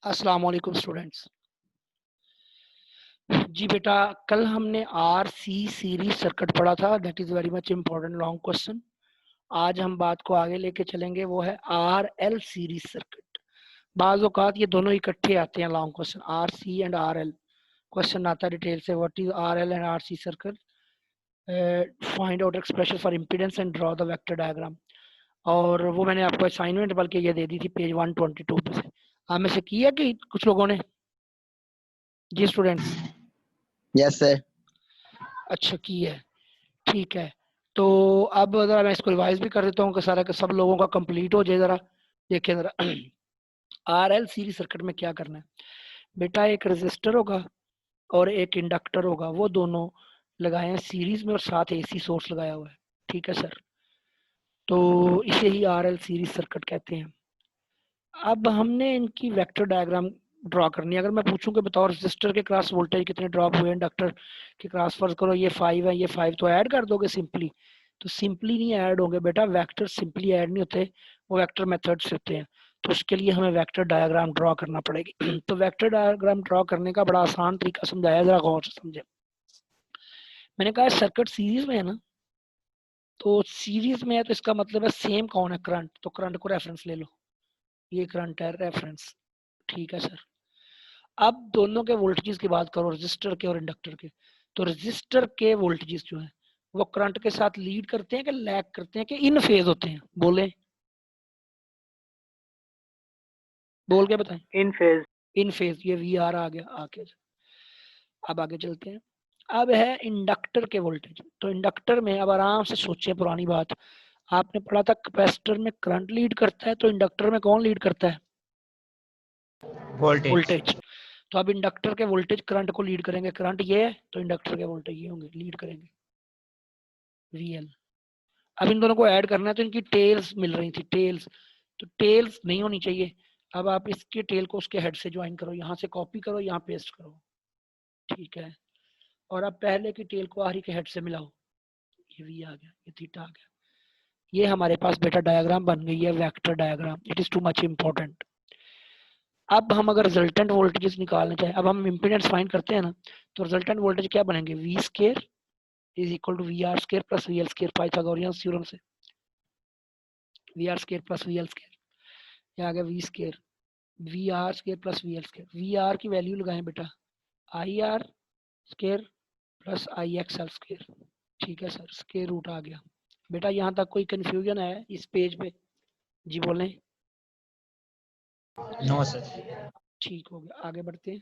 अस्सलाम वालेकुम स्टूडेंट्स। जी बेटा, कल हमने आर सी सीरीज सर्किट पढ़ा था। That is very much important long question. आज हम बात को आगे लेके चलेंगे, वो है आर एल सीरीज सर्किट। बाज़ औक़ात ये दोनों इकट्ठे आते हैं long question, R C and R L. Question आता है डिटेल से, what is R L and R C circuit, find out expression for impedance and draw the vector diagram. और वो मैंने आपको असाइनमेंट बल्कि ये दे दी थी पेज 122 पे से। आप में से किया कि कुछ लोगों ने? जी स्टूडेंट्स। Yes sir. अच्छा की है, ठीक है। तो अब ज़रा मैं इसको रिवाइज भी कर देता हूँ कि सारा का सब लोगों का कंप्लीट हो जाए। ज़रा देखें ज़रा आर एल सीरीज सर्किट में क्या करना है बेटा। एक रेजिस्टर होगा और एक इंडक्टर होगा, वो दोनों लगाए हैं सीरीज में और साथ एसी सोर्स लगाया हुआ है। ठीक है सर, तो इसे ही आर एल सीरीज सर्किट कहते हैं। अब हमने इनकी वेक्टर डायग्राम ड्रॉ करनी है। अगर मैं पूछूं कि बताओ रेजिस्टर के क्रॉस वोल्टेज कितने ड्रॉप हुए, इंडक्टर के क्रॉस फर्ज करो ये 5 है, ये 5, तो ऐड कर दोगे सिंपली? तो सिंपली नहीं ऐड होंगे बेटा, वेक्टर सिंपली ऐड नहीं होते, वो वेक्टर मेथड से होते हैं। तो उसके लिए हमें वेक्टर डायग्राम ड्रॉ करना पड़ेगी। तो वेक्टर डायग्राम ड्रॉ करने का बड़ा आसान तरीका समझाया, जरा गौर से समझे। मैंने कहा सर्किट सीरीज में है ना, तो सीरीज में है तो इसका मतलब है सेम कौन है? करंट। तो करंट को रेफरेंस ले लो, ये करंट है रेफरेंस। ठीक है सर। अब दोनों के वोल्टेजेस की बात करो, रेजिस्टर के और इंडक्टर के। तो रेजिस्टर के वोल्टेजेस जो है वो करंट के साथ लीड करते हैं कि लैग करते हैं कि इन फेज होते हैं? बोले, बोल के बताएं। इन फेज। इन फेज। ये वी आर आ गया आके। अब आगे चलते हैं। अब है इंडक्टर के वोल्टेज। तो इंडक्टर में अब आराम से सोचे, पुरानी बात आपने पढ़ा था, कैपेसिटर में करंट लीड करता है, तो इंडक्टर में कौन लीड करता है? वोल्टेज। तो अब इंडक्टर के वोल्टेज करंट को लीड करेंगे। करंट ये है तो इंडक्टर के वोल्टेज ये होंगे, लीड करेंगे, वीएल। अब इन दोनों को ऐड करना है, तो इनकी टेल्स मिल रही थी, टेल्स। तो टेल्स नहीं होनी चाहिए। अब आप इसके टेल को उसके हेड से ज्वाइन करो, यहाँ से कॉपी करो, यहाँ पेस्ट करो। ठीक है। और अब पहले की टेल को आखिरी के हेड से मिलाओ, ये वी आ गया, ये थीटा आ गया। ये हमारे पास बेटा डायग्राम बन गई है, vector diagram. It is to much important. अब हम अगर रिजल्टेंट वोल्टेजेस निकालना चाहें, अब हम इम्पीडेंस फाइंड करते हैं ना, तो रिजल्टेंट वोल्टेज क्या बनेंगे? V square is equal to V R square plus V L square, Pythagorean theorem से। V R square plus V L square, ये आ गया V square, V R square plus V L square. V R की value लगाएं बेटा, I R square plus I X L square. ठीक है sir, square root आ गया। बेटा यहाँ तक कोई कंफ्यूजन है इस पेज पे? जी बोलें। No sir. ठीक हो गया, आगे बढ़ते हैं।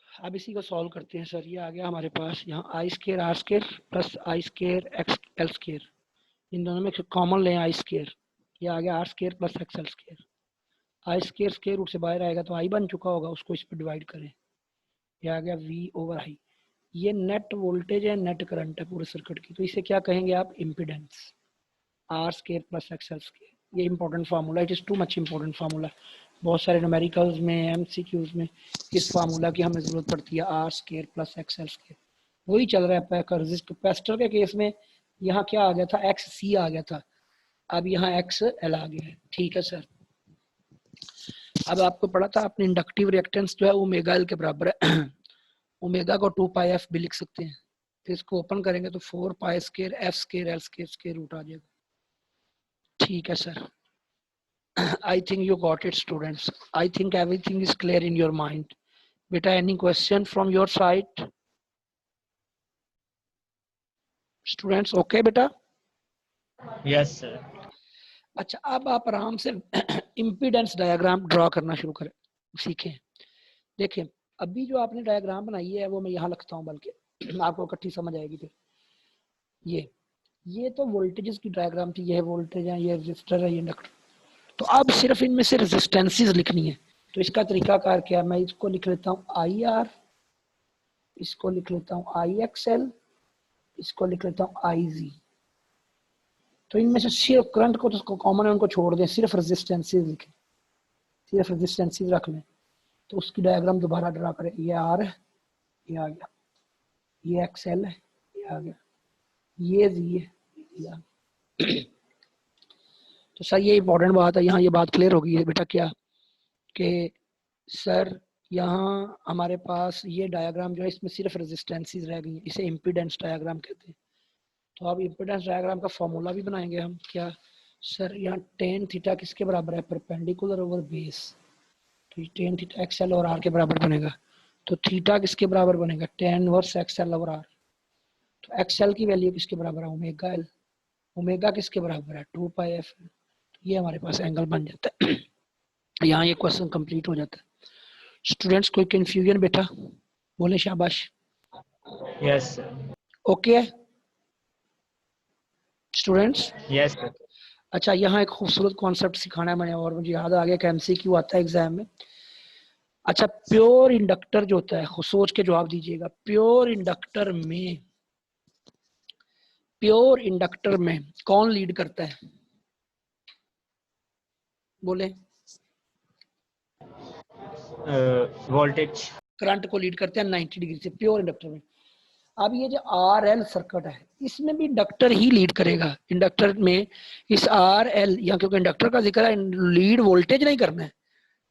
अब इसी को सॉल्व करते हैं सर। ये आ गया हमारे पास यहाँ I square R square plus I square X L square. इन दोनों में कॉमन लें आई स्केयर, ये आ गया R square plus X L square. I square square root से बाहर आएगा तो आई बन चुका होगा, उसको इस पर डिवाइड करें, ये आ गया वी ओवर आई। ये नेट वोल्टेज है, नेट करंट है पूरे सर्किट की, तो इसे क्या कहेंगे आप? Impedance. R square plus X L square, ये important formula, it is too much important formula. बहुत सारे न्यूमेरिकल्स में, एमसीक्यूज में इस फार्मूला की हमें ज़रूरत पड़ती है, R square plus X L square. वही चल रहा है कैपेसिटर के केस में। यहाँ क्या आ गया था? एक्स सी आ गया था, अब यहाँ एक्स एल आ गया है। ठीक है सर। अब आपको पढ़ा था आपने, इंडक्टिव रिएक्टेंस जो है ओमेगा एल के बराबर है। ओमेगा को 2 पाई एफ भी लिख सकते हैं। तो इसको ओपन करेंगे तो 4 pi square F square L square square root आ जाएगा। ठीक है sir. I think you got it students. I think everything is clear in your mind. Beta, any question from your side? Students, okay बेटा? Yes sir. अच्छा, अब आप आराम से इम्पीडेंस डायग्राम ड्रॉ करना शुरू करें, सीखें। देखें, अभी जो आपने डायग्राम बनाई है वो मैं यहाँ लिखता हूँ, बल्कि आपको इकट्ठी समझ आएगी फिर। ये तो वोल्टेजेस की डायग्राम थी, ये वोल्टेज है, ये रेजिस्टर है, ये इंडक्टर। तो अब सिर्फ इनमें से रेजिस्टेंसेस लिखनी है। तो इसका तरीकाकार क्या है? मैं इसको लिख लेता हूँ आई आर, इसको लिख लेता हूँ आई एक्स एल, इसको लिख लेता हूँ आई जी। तो इनमें से सिर्फ करंट को तो कॉमन है, उनको छोड़ दें, सिर्फ रेजिस्टेंसेस लिखें, सिर्फ रेजिस्टेंसेस रख लें। तो उसकी डायग्राम दोबारा ड्रा करें, ये आर है, ये आ गया, ये एक्स एल है, ये आ गया, ये जी है, ये आ गया। तो सर ये इंपॉर्टेंट बात है, यहाँ ये बात क्लियर होगी बेटा क्या कि सर यहाँ हमारे पास ये डायग्राम जो है इसमें सिर्फ रेजिस्टेंसेस रह गई हैं, इसे इम्पीडेंस डायग्राम कहते हैं। तो अब इम्पीडेंस डायग्राम का फॉर्मूला भी बनाएंगे हम। क्या सर यहाँ टेन थीटा किसके बराबर है, परपेंडिकुलर ओवर बेस, तो ये टेन थीटा एक्सएल और आर के बराबर बनेगा। तो थीटा किसके बराबर बनेगा, tan inverse XL over R. तो एक्सएल की वैल्यू किसके बराबर है, ओमेगा एल। ओमेगा किसके बराबर है, 2 पाई एफ। तो ये हमारे पास एंगल बन जाता है। यहाँ ये क्वेश्चन कंप्लीट हो जाता है। स्टूडेंट्स कोई कंफ्यूजन बेटा, बोले शाबाश। Yes sir. Okay students. Yes sir. अच्छा यहाँ एक खूबसूरत कॉन्सेप्ट सिखाना है मैंने, और मुझे याद आ गया कि एमसीक्यू आता है एग्जाम में। अच्छा प्योर इंडक्टर जो होता है, सोच के जवाब दीजिएगा। प्योर इंडक्टर में कौन लीड करता है, बोले। वोल्टेज। करंट को लीड करते हैं 90 डिग्री से प्योर इंडक्टर में। अब ये जो आरएल सर्किट है इसमें भी इंडक्टर ही लीड करेगा। इंडक्टर में इस आरएल, या क्योंकि इंडक्टर का जिक्र है, लीड वोल्टेज नहीं करना है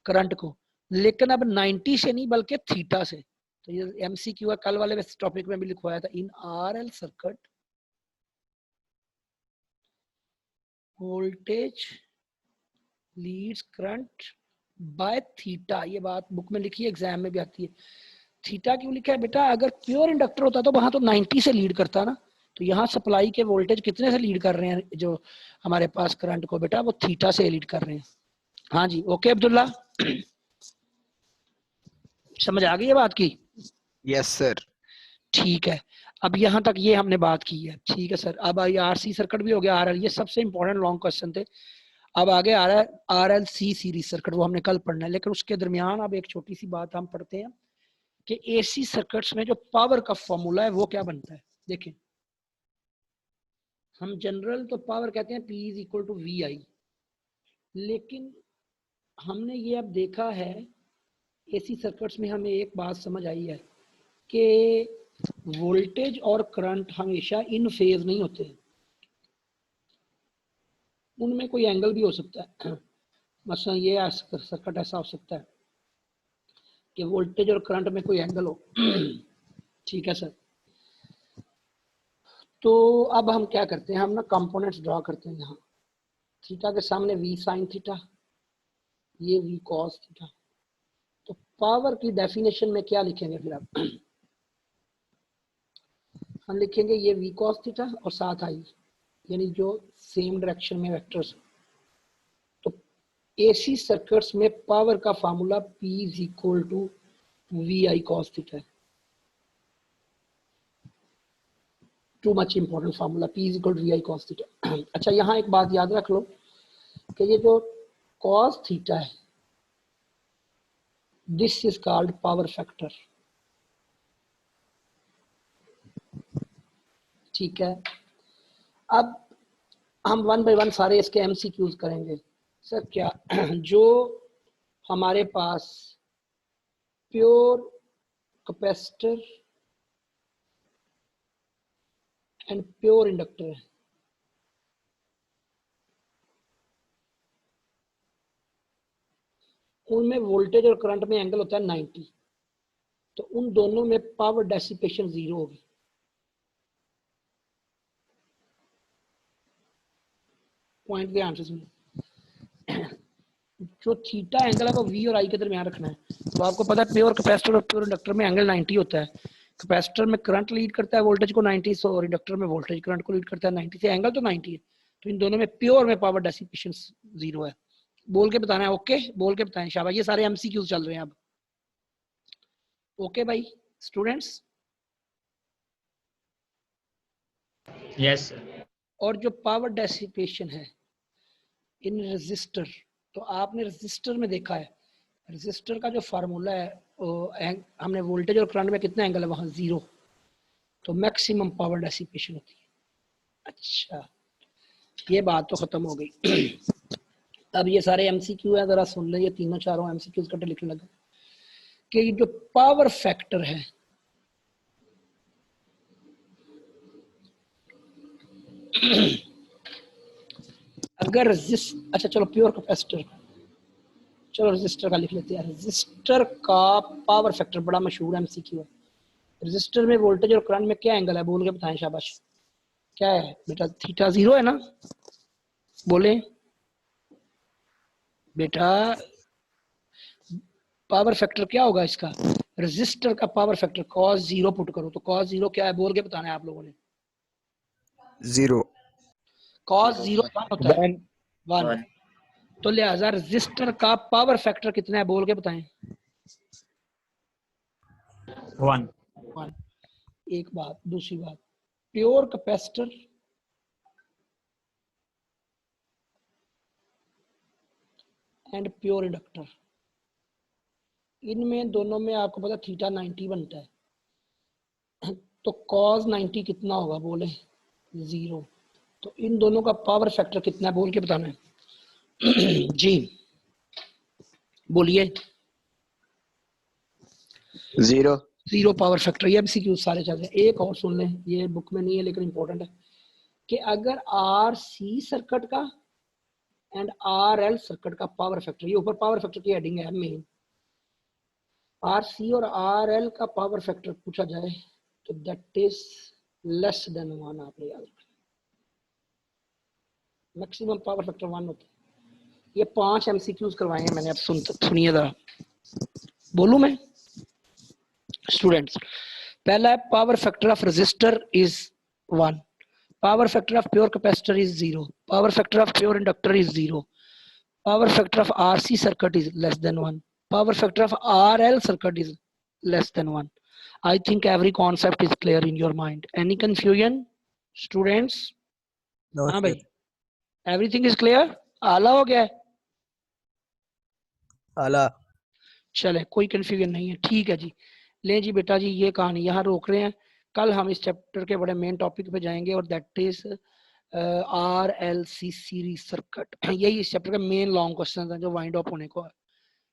करंट को, लेकिन अब 90 से नहीं बल्कि थीटा से। तो ये एमसीक्यू है, कल वाले टॉपिक में भी लिखवाया था। In RL circuit voltage leads current by theta. ये बात बुक में लिखी है, एग्जाम में भी आती है। थीटा क्यों लिखा है बेटा, अगर प्योर इंडक्टर होता तो वहां तो 90 से लीड करता ना। तो यहाँ सप्लाई के वोल्टेज कितने से लीड कर रहे हैं, जो हमारे पास करंट को बेटा, वो थीटा से लीड कर रहे हैं। हाँ जी ओके अब्दुल्ला, समझ आ गई है बात की। Yes sir. ठीक है, अब यहाँ तक ये हमने बात की है। ठीक है सर, अब ये आरसी सर्किट भी हो गया, आरएल, ये सबसे इंपॉर्टेंट लॉन्ग क्वेश्चन थे। अब आगे आ रहा है आरएल सी सीरीज सर्किट, वो हमने कल पढ़ना है। लेकिन उसके दरमियान अब एक छोटी सी बात हम पढ़ते हैं कि एसी सर्किट्स में जो पावर का फॉर्मूला है वो क्या बनता है। देखें, हम जनरल तो पावर कहते हैं P is equal to V I, लेकिन हमने ये अब देखा है एसी सर्किट्स में, हमें एक बात समझ आई है कि वोल्टेज और करंट हमेशा इन फेज नहीं होते, उनमें कोई एंगल भी हो सकता है। मसलन ये सर्किट ऐसा हो सकता है कि वोल्टेज और करंट में कोई एंगल हो। ठीक है सर, तो अब हम क्या करते हैं, हम ना कंपोनेंट्स ड्रॉ करते हैं। यहाँ थीटा के सामने v साइन थीटा, ये v कॉस थीटा। तो पावर की डेफिनेशन में क्या लिखेंगे फिर आप, हम लिखेंगे ये v कॉस थीटा और साथ आई, यानी जो सेम डायरेक्शन में वेक्टर्स। तो एसी सर्किट्स में पावर का formula P is equal to V I cos theta है। Too much important formula, P is equal to V I cos theta. अच्छा यहाँ एक बात याद रख लो कि ये जो कॉस थीटा है, this is called power factor. ठीक है, अब हम वन बाय वन सारे इसके एमसीक्यूज करेंगे। सर क्या जो हमारे पास pure capacitor and pure inductor है, उनमें वोल्टेज और करंट में एंगल होता है 90। तो उन दोनों में पावर डेसिपेशन 0 होगी। पॉइंट के आंसर सुनिए, जो थीटा एंगल है वो वी और आई के दरमियान रखना है। तो आपको पता है प्योर कैपेसिटर और प्योर इंडक्टर में एंगल 90 होता है। कैपेसिटर में करंट लीड करता है वोल्टेज को 90 से, और इंडक्टर में वोल्टेज करंट को लीड करता है 90 से। एंगल तो 90 है, तो इन दोनों में प्योर में पावर डेसिपेशन 0 है। बोल के बताना है, ओके बोल के बताएं, शाबाश। ये सारे एमसीक्यूज चल रहे हैं अब। ओके भाई स्टूडेंट्स। Yes sir. और जो पावर डेसिपेशन है इन रेजिस्टर, तो आपने रेजिस्टर में देखा है, रेजिस्टर का जो फार्मूला है हमने वोल्टेज और करंट में कितना एंगल है वहां 0, तो मैक्सिमम पावर डेसिपेशन होती है। अच्छा ये बात तो खत्म हो गई। अब ये सारे एमसीक्यू है, जरा सुन ले, ये तीनों चारों एमसीक्यूज कटे लिखने लगे कि जो पावर फैक्टर है अगर अच्छा चलो प्योर कैपेसिटर, चलो रेजिस्टर का लिख लेते हैं। रेजिस्टर का पावर फैक्टर बड़ा मशहूर एमसीक्यू है। रेजिस्टर में वोल्टेज और करंट में क्या एंगल है, बोल के बताएं शाबाश। क्या है बेटा, थीटा 0 है ना, बोले बेटा। पावर फैक्टर क्या होगा इसका, रेजिस्टर का पावर फैक्टर cos 0 पुट करो तो cos 0 क्या है, बोल के बताना है आप लोगों ने। 0 cos 0 1 होता है, 1। वन। तो लिहाजा रेजिस्टर का पावर फैक्टर कितना है, बोल के बताएं। 1. 1। एक बात, दूसरी बात, pure capacitor and pure inductor, इनमें दोनों में आपको पता थीटा 90 बनता है, तो cos 90 कितना होगा, बोले 0। तो इन दोनों का पावर फैक्टर कितना है, बोल के बताना है। जी बोलिए। 0 पावर फैक्टर, ये एमसीक्यू सारे चल रहे हैं। एक और सुन लें, ये बुक में नहीं है लेकिन इंपॉर्टेंट है, कि अगर आरसी सर्किट का एंड आरएल सर्किट का पावर फैक्टर, ये ऊपर पावर फैक्टर की हेडिंग है मेन, आरसी और आरएल का पावर फैक्टर पूछा जाए तो दैट इज लेस देन 1। आपने याद रखना, मैक्सिमम पावर फैक्टर 1 होता है। ये 5 एमसीक्यूज करवाए हैं मैंने, अब सुनिए जरा, बोलूं मैं स्टूडेंट्स। पहला है power factor of resistor is 1, power factor of pure capacitor is 0, power factor of pure inductor is 0, power factor of RC circuit is less than 1, power factor of RL circuit is less than 1. I think every concept is clear in your mind. Any confusion, students? No, हाँ sir. भाई, everything is clear? आला हो गया है? आला। चले, कोई confusion नहीं है, ठीक है जी। ले जी बेटा जी, ये कहानी यहाँ रोक रहे हैं। कल हम इस चैप्टर के बड़े मेन टॉपिक पे जाएंगे और that is RLC series circuit. यही इस चैप्टर का मेन लॉन्ग क्वेश्चन है जो वाइंड अप होने को है।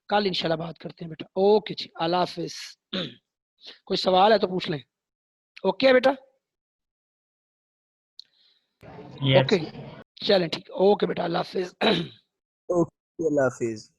कल इंशाल्लाह बात करते हैं बेटा। ओके जी, अल्लाह हाफिज। कोई सवाल है तो पूछ लें। ओके है बेटा? Yes. ओके चलें, ठीक। ओके बेटा, अल्लाह हाफिज। ओके, अल्लाह हाफिज।